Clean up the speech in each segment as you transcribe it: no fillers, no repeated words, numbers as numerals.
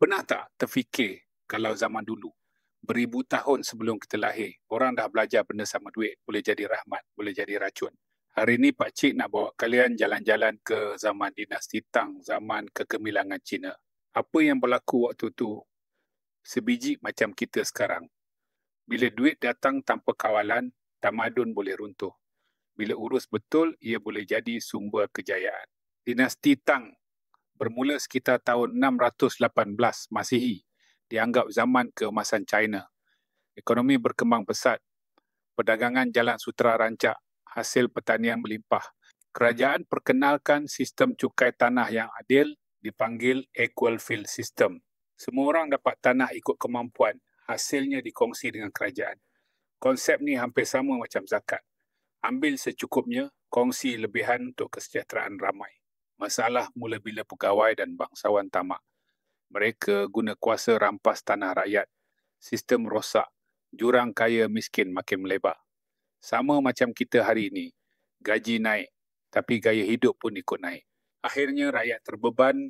Pernah tak terfikir kalau zaman dulu, beribu tahun sebelum kita lahir, orang dah belajar benda sama duit, boleh jadi rahmat, boleh jadi racun. Hari ini Pak Cik nak bawa kalian jalan-jalan ke zaman dinasti Tang, zaman kegemilangan Cina. Apa yang berlaku waktu tu, sebiji macam kita sekarang. Bila duit datang tanpa kawalan, tamadun boleh runtuh. Bila urus betul, ia boleh jadi sumber kejayaan. Dinasti Tang bermula sekitar tahun 618 Masihi, dianggap zaman keemasan China. Ekonomi berkembang pesat, perdagangan jalan sutera rancak, hasil pertanian melimpah. Kerajaan perkenalkan sistem cukai tanah yang adil, dipanggil Equal Field System. Semua orang dapat tanah ikut kemampuan, hasilnya dikongsi dengan kerajaan. Konsep ni hampir sama macam zakat. Ambil secukupnya, kongsi lebihan untuk kesejahteraan ramai. Masalah mula bila pegawai dan bangsawan tamak. Mereka guna kuasa rampas tanah rakyat. Sistem rosak. Jurang kaya miskin makin melebar. Sama macam kita hari ini. Gaji naik, tapi gaya hidup pun ikut naik. Akhirnya rakyat terbeban,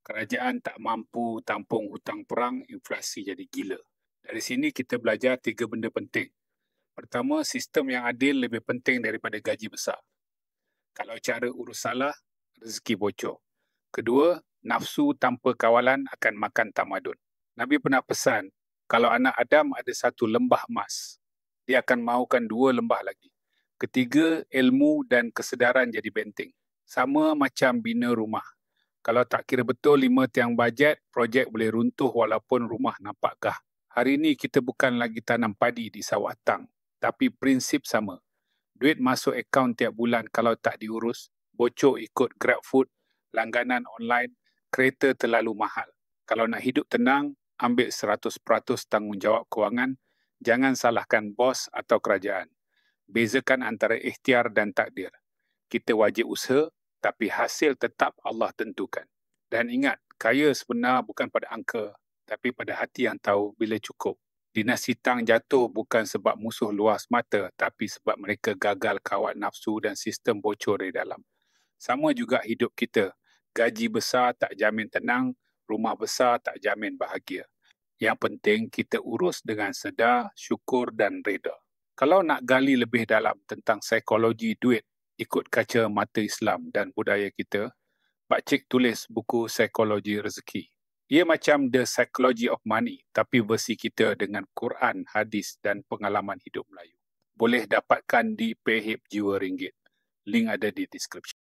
kerajaan tak mampu tampung hutang perang, inflasi jadi gila. Dari sini kita belajar 3 benda penting. Pertama, sistem yang adil lebih penting daripada gaji besar. Kalau cara urus salah, rezeki bocor. Kedua, nafsu tanpa kawalan akan makan tamadun. Nabi pernah pesan, kalau anak Adam ada 1 lembah emas, dia akan mahukan 2 lembah lagi. Ketiga, ilmu dan kesedaran jadi benteng. Sama macam bina rumah. Kalau tak kira betul 5 tiang bajet, projek boleh runtuh walaupun rumah nampak gah. Hari ini kita bukan lagi tanam padi di sawah tang, tapi prinsip sama. Duit masuk akaun tiap bulan kalau tak diurus, bocor ikut GrabFood, langganan online, kereta terlalu mahal. Kalau nak hidup tenang, ambil 100% tanggungjawab kewangan, jangan salahkan bos atau kerajaan. Bezakan antara ikhtiar dan takdir. Kita wajib usaha, tapi hasil tetap Allah tentukan. Dan ingat, kaya sebenar bukan pada angka, tapi pada hati yang tahu bila cukup. Dinasti Tang jatuh bukan sebab musuh luar semata, tapi sebab mereka gagal kawal nafsu dan sistem bocor dari dalam. Sama juga hidup kita. Gaji besar tak jamin tenang, rumah besar tak jamin bahagia. Yang penting kita urus dengan sedar, syukur dan reda. Kalau nak gali lebih dalam tentang psikologi duit, ikut kaca mata Islam dan budaya kita, Pak Cik tulis buku Psikologi Rezeki. Ia macam The Psychology of Money, tapi versi kita dengan Quran, hadis dan pengalaman hidup Melayu. Boleh dapatkan di Payhip Jiwa Ringgit. Link ada di deskripsi.